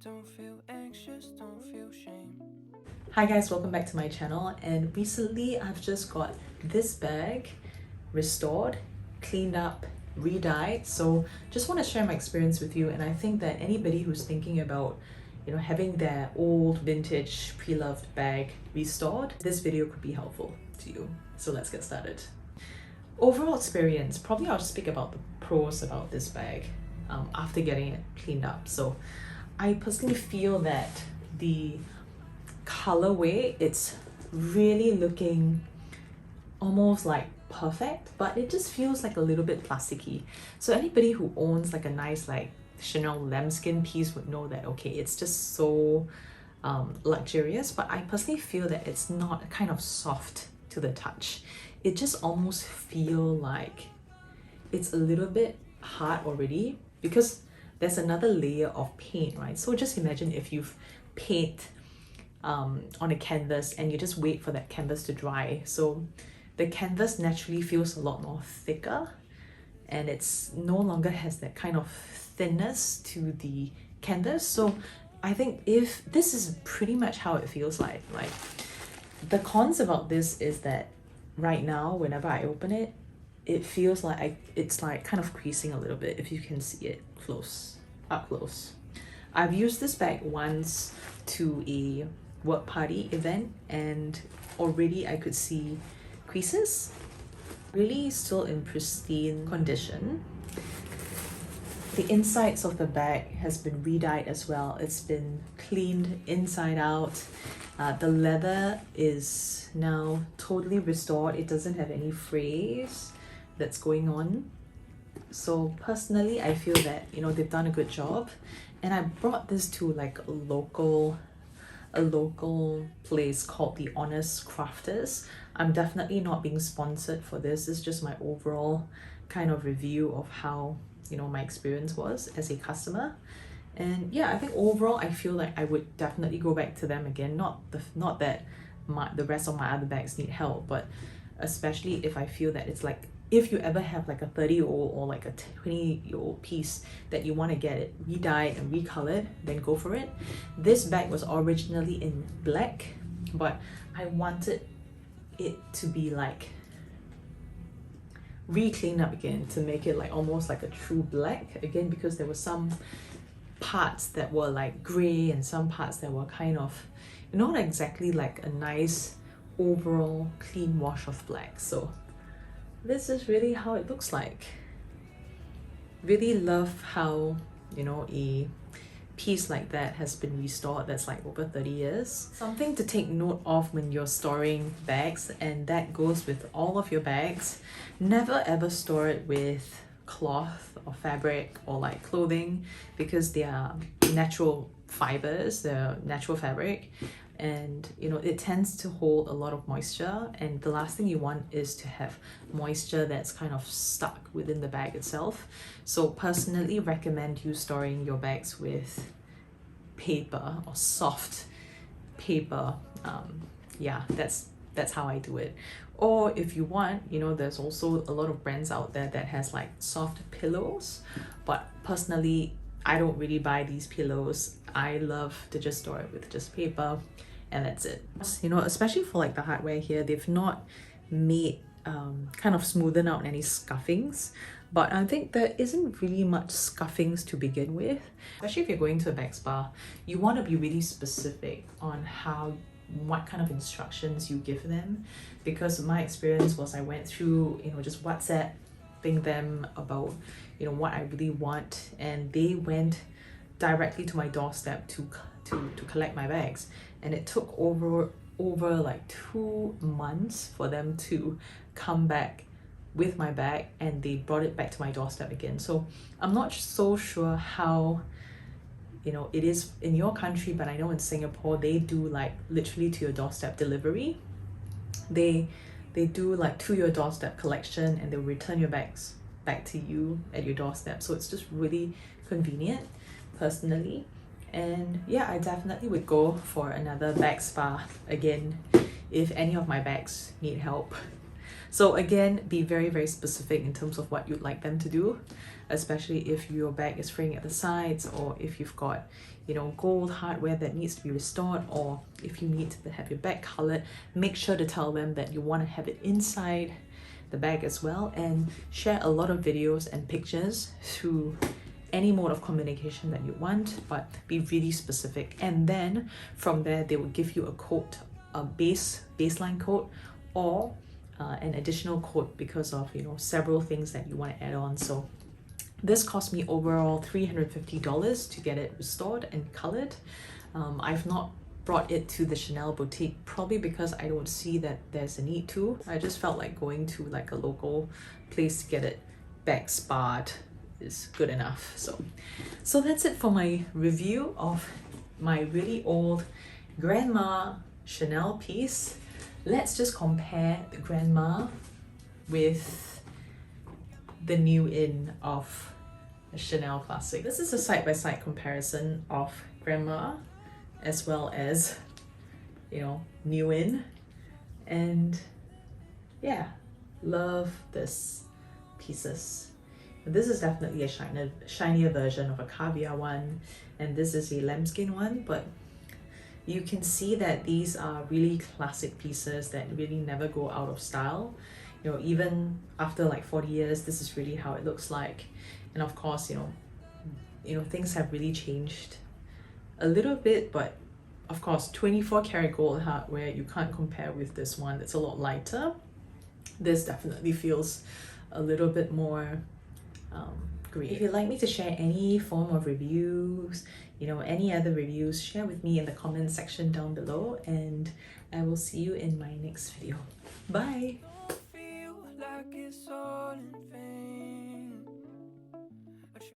Don't feel anxious, don't feel shame. Hi guys, welcome back to my channel, and recently I've just got this bag restored, cleaned up, re-dyed. So just want to share my experience with you, and I think that anybody who's thinking about having their old vintage pre-loved bag restored, this video could be helpful to you. So let's get started. Overall experience, probably I'll speak about the pros about this bag after getting it cleaned up. So I personally feel that the colorway, it's really looking almost like perfect, but it just feels like a little bit plasticky. So anybody who owns like a nice like Chanel lambskin piece would know that, okay, it's just so luxurious, but I personally feel that it's not kind of soft to the touch. It just almost feel like it's a little bit hard already because there's another layer of paint, right? So just imagine if you've paint on a canvas and you just wait for that canvas to dry. So the canvas naturally feels a lot more thicker, and it's no longer has that kind of thinness to the canvas. So I think if this is pretty much how it feels like the cons about this is that right now whenever I open it, it feels like it's like kind of creasing a little bit, if you can see it up close. I've used this bag once to a work party event, and already I could see creases. Really still in pristine condition. The insides of the bag has been re-dyed as well. It's been cleaned inside out. The leather is now totally restored. It doesn't have any frays that's going on. So personally, I feel that they've done a good job, and I brought this to like a local place called the Honest Crafters. I'm definitely not being sponsored for this. It's just my overall kind of review of how my experience was as a customer. And yeah, I think overall I feel like I would definitely go back to them again. Not that the rest of my other bags need help, but especially if I feel that it's like, if you ever have like a 30-year-old or like a 20-year-old piece that you want to get it re-dyed and recolored, then go for it. This bag was originally in black, but I wanted it to be like re-cleaned up again to make it like almost like a true black again, because there were some parts that were like gray and some parts that were kind of not exactly like a nice overall clean wash of black. So this is really how it looks like. Really love how a piece like that has been restored that's like over 30 years. Something to take note of when you're storing bags, and that goes with all of your bags: never ever store it with cloth or fabric or like clothing, because they are natural fibers, they're natural fabric, and it tends to hold a lot of moisture, and the last thing you want is to have moisture that's kind of stuck within the bag itself. So personally recommend you storing your bags with paper or soft paper. Yeah, that's how I do it. Or if you want, there's also a lot of brands out there that has like soft pillows, but personally I don't really buy these pillows. I love to just store it with just paper, and that's it. Especially for like the hardware here, they've not made kind of smoothen out any scuffings, but I think there isn't really much scuffings to begin with. Especially if you're going to a bag spa, you want to be really specific on what kind of instructions you give them, because my experience was I went through just WhatsApping them about what I really want, and they went directly to my doorstep to collect my bags, and it took over like 2 months for them to come back with my bag, and they brought it back to my doorstep again. So I'm not so sure how it is in your country, but I know in Singapore they do like literally to your doorstep delivery. They do like to your doorstep collection, and they'll return your bags back to you at your doorstep. So it's just really convenient personally. And yeah, I definitely would go for another bag spa again if any of my bags need help. So again, be very, very specific in terms of what you'd like them to do, especially if your bag is fraying at the sides, or if you've got, you know, gold hardware that needs to be restored, or if you need to have your bag colored. Make sure to tell them that you want to have it inside the bag as well, and share a lot of videos and pictures through any mode of communication that you want, but be really specific. And then from there, they will give you a quote, a baseline quote, or an additional quote because of, you know, several things that you want to add on. So this cost me overall $350 to get it restored and colored. I've not brought it to the Chanel boutique, probably because I don't see that there's a need to. I just felt like going to like a local place to get it back sparred is good enough. So that's it for my review of my really old grandma Chanel piece. Let's just compare the grandma with the new in of a Chanel classic. This is a side-by-side comparison of grandma as well as, you know, new in. And yeah, love this pieces. This is definitely a shinier version of a caviar one, and this is a lambskin one, but you can see that these are really classic pieces that really never go out of style. You know, even after like 40 years, this is really how it looks like. And of course, you know, things have really changed a little bit, but of course, 24 karat gold hardware, you can't compare with this one. It's a lot lighter. This definitely feels a little bit more green. If you'd like me to share any form of reviews, you know, any other reviews, share with me in the comment section down below, and I will see you in my next video. Bye! Don't feel like it's all in vain.